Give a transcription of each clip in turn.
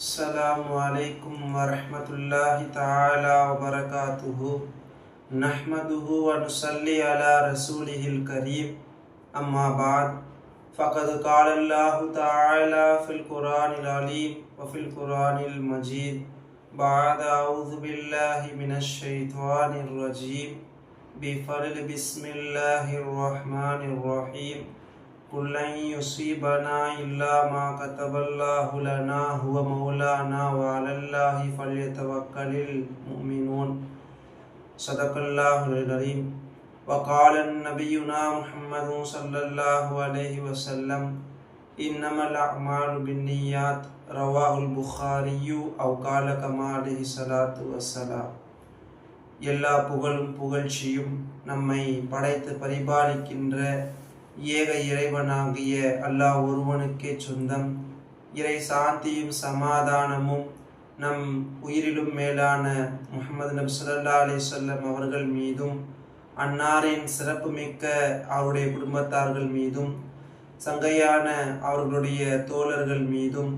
अस्सलामु अलैकुम वरहमतुल्लाहि तआला वबरकातुहु नहमदुहु व नुसल्ली अला रसूलिहिल करीम अम्मा बाद फ़क़द क़ालल्लाहु तआला फ़िल क़ुरानिल अलीम व फ़िल क़ुरानिल मजीद बाद अऊज़ु बिल्लाहि मिनश शैतानिर रजीम बिफ़ज़्ल बिस्मिल्लाहिर रहमानिर रहीम कुल लन युसीबना इल्ला मा कतबल्लाहु लना हुव मौलाना व अलल्लाहि फल्यतवक्कलिल मुमिनून सदक़ल्लाहुल अज़ीम व क़ाल नबियुना मुहम्मदुन सल्लल्लाहु अलैहि वसल्लम इन्नमल अअमालु बिन्नियात रवाहुल बुखारी औ क़ाल कमा अलैहि ஸலாத்து வஸ்ஸலாம். எல்லா புகழும் புகழ்ச்சியும் நம்மை படைத்து பரிபாலிக்கின்ற ஏக இறைவனாகிய அல்லாஹ் ஒருவனுக்கே சொந்தம். இறை சாந்தியும் சமாதானமும் நம் உயிரிலும் மேலான முஹம்மது நபி ஸல்லல்லாஹு அலைஹி வஸல்லம் அவர்கள் மீதும், அன்னாரின் சிறப்புமிக்க அவருடைய குடும்பத்தார்கள் மீதும், சங்கையான அவர்களுடைய தோழர்கள் மீதும்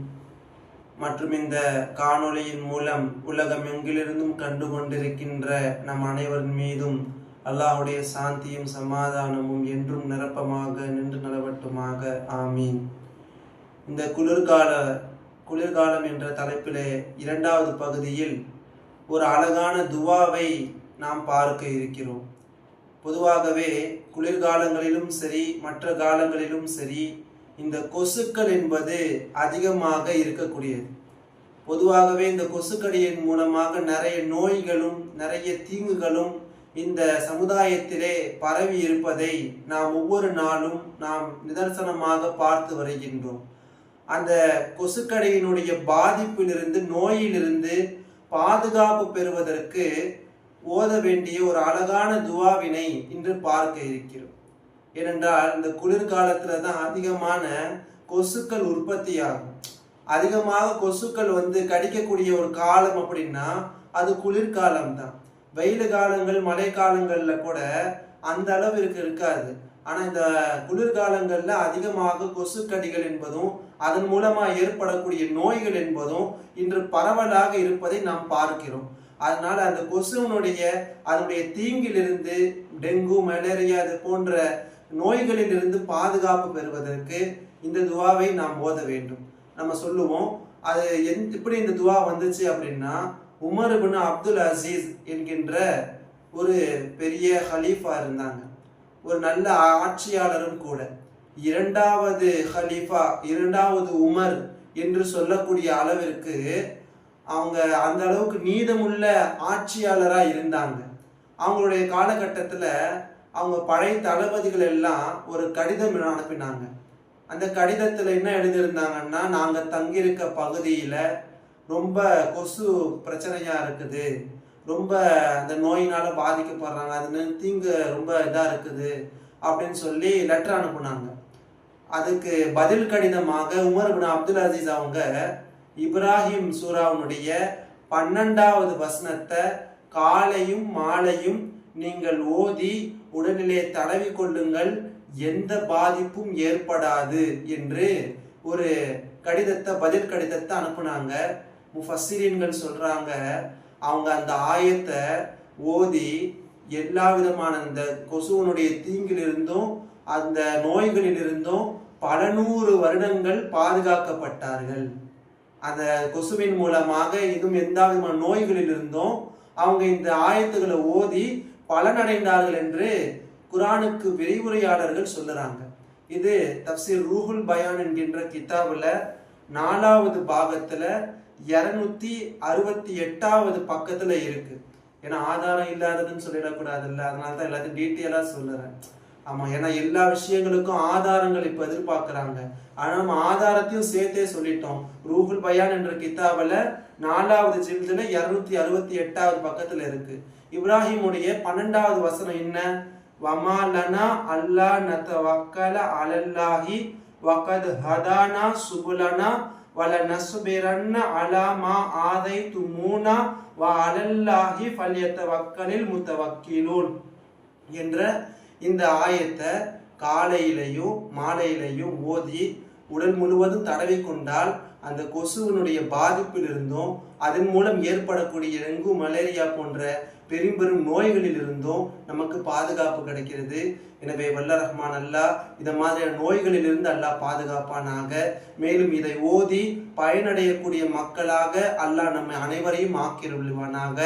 மற்றும் இந்த காணொளியின் மூலம் உலகமெங்கிலிருந்தும் கண்டு கொண்டிருக்கின்ற நம் அனைவரின் மீதும் அல்லாஹுடைய சாந்தியும் சமாதானமும் என்றும் நிரப்பமாக நின்று நிலவட்டுமாக. ஆமீன். இந்த குளிர்காலம் என்ற தலைப்பிலே இரண்டாவது பகுதியில் ஒரு அழகான துவாவை நாம் பார்க்க இருக்கிறோம். பொதுவாகவே குளிர்காலங்களிலும் சரி மற்ற காலங்களிலும் சரி இந்த கொசுக்கள் என்பது அதிகமாக இருக்கக்கூடியது. பொதுவாகவே இந்த கொசுக்கடியின் மூலமாக நிறைய நோய்களும் நிறைய தீங்குகளும் இந்த சமுதாயத்திலே பரவி இருப்பதை நாம் ஒவ்வொரு நாளும் நாம் நிதர்சனமாக பார்த்து வருகின்றோம். அந்த கொசுக்கடியினுடைய பாதிப்பிலிருந்து, நோயிலிருந்து பாதுகாப்பு பெறுவதற்கு ஓத வேண்டிய ஒரு அழகான துவாவினை இன்று பார்க்க இருக்கிறோம். ஏனென்றால் இந்த குளிர்காலத்துல தான் அதிகமான கொசுக்கள் உற்பத்தி ஆகும். அதிகமாக கொசுக்கள் கடிக்கக்கூடிய ஒரு காலம் அப்படின்னா அது குளிர்காலம் தான். வெயில் காலங்கள், மழை காலங்கள்ல கூட அந்த அளவிற்கு இருக்காது. ஆனா இந்த குளிர்காலங்கள்ல அதிகமாக கொசுக்கடிகள் என்பதும் அதன் மூலமா ஏற்படக்கூடிய நோய்கள் என்பதும் இன்று பரவலாக இருப்பதை நாம் பார்க்கிறோம். அதனால அந்த கொசுனுடைய அதனுடைய தீங்கிலிருந்து, டெங்கு, மலேரியா இது போன்ற நோய்களில் இருந்து பாதுகாப்பு பெறுவதற்கு இந்த துவாவை நாம் ஓத வேண்டும். நம்ம சொல்லுவோம், அது எப்படி இந்த துவா வந்துச்சு அப்படின்னா, உமர் இப்னு அப்துல் அசீஸ் என்கின்ற ஒரு பெரிய ஹலீஃபா இருந்தாங்க, ஒரு நல்ல ஆட்சியாளரும் கூட. இரண்டாவது ஹலீஃபா, இரண்டாவது உமர் என்று சொல்லக்கூடிய அளவிற்கு அவங்க அந்த அளவுக்கு நீதமுள்ள ஆட்சியாளரா இருந்தாங்க. அவங்களுடைய காலகட்டத்துல அவங்க பழைய தளபதிகள் எல்லாம் ஒரு கடிதம் அனுப்பினாங்க. அந்த கடிதத்துல என்ன எழுதியிருந்தாங்கன்னா, நாங்க தங்கியிருக்க பகுதியில ரொம்ப கொசு பிரச்சனையா இருக்குது, ரொம்ப அந்த நோயினால பாதிக்கப்படுறாங்க, அது தீங்கு ரொம்ப இதா இருக்குது அப்படின்னு சொல்லி லெட்டர் அனுப்புனாங்க. அதுக்கு பதில் கடிதமாக உமர் இப்னு அப்துல் அசீஸ் அவங்க இப்ராஹிம் சூராவுடைய 12வது வசனத்தை காலையும் மாலையும் நீங்கள் ஓதி உடலிலே தடவி கொள்ளுங்கள், எந்த பாதிப்பும் ஏற்படாது என்று ஒரு கடிதத்தை, பதில் கடிதத்தை அனுப்புனாங்க. முஃபஸ்ஸிரீன்கள் சொல்றாங்க, அவங்க அந்த ஆயத்தை ஓதி எல்லா விதமான இந்த கொசுவனுடைய தீங்கிலிருந்தும் அந்த நோய்களிலிருந்தும் பல 100 வருடங்கள் பாதுகாக்கப்பட்டார்கள். அந்த கொசுவின் மூலமாக இதுவும் எந்த விதமான நோய்களிலிருந்தும் அவங்க இந்த ஆயத்துக்களை ஓதி பலனடைந்தார்கள் என்று குரானுக்கு விரிவுரையாளர்கள் சொல்லுறாங்க. இது தப்சீர் ரூஹுல் பயான் என்கின்ற கிதாபுல 4வது பாகத்துல 268வது பக்கத்துல இருக்கு. ஏன்னா ஆதாரம் இல்லாததுன்னு சொல்லிடக்கூடாதுல்ல, அதனாலதான் எல்லாத்தையும் டீட்டெயிலா சொல்லுறேன். ஆமா, ஏன்னா எல்லா விஷயங்களுக்கும் ஆதாரங்கள் இப்ப எதிர்பார்க்கிறாங்க. ஆனா நம்ம ஆதாரத்தையும் சேர்த்தே சொல்லிட்டோம். ரூஹுல் பயான் என்ற கிதாபுல 4வது ஜில்துல 268வது பக்கத்துல இருக்கு. இப்ராஹிமுடைய 12வது வசனம் என்ன? வமா லனா அல்லா நதவக்கல அலல்லாஹி வகத் ஹதானா சுபுலனா வல நஸ்பிரன்ன அலா மா ஆதைதுமூனா வ அலல்லாஹி ஃபல்யதவக்கலில் முத்தவக்கிலூன் என்ற இந்த ஆயத்தை காலையிலையும் மாலையிலையும் ஓதி உடல் முழுவதும் தடவி கொண்டால் அந்த கொசுவினுடைய பாதிப்பிலிருந்தும் அதன் மூலம் ஏற்படக்கூடிய டெங்கு மலேரியா போன்ற பெரும் பெரும் நோய்களில் இருந்தும் நமக்கு பாதுகாப்பு கிடைக்கிறது. எனவே வல்ல ரஹ்மான் அல்லாஹ் இந்த மாதிரியான நோய்களிலிருந்து அல்லாஹ் பாதுகாப்பானாக. மேலும் இதை ஓதி பயனடையக்கூடிய மக்களாக அல்லாஹ் நம்மை அனைவரையும் ஆக்கிருள்வானாக.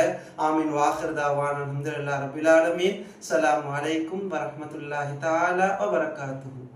ஆமீன். வாஹிர் தாவானா அல்ஹம்துலில்லாஹி ரப்பில் ஆலமீன். ஸலாமு அலைக்கும் வரஹ்மத்துல்லாஹி தஆலா வ பரகாத்துஹு.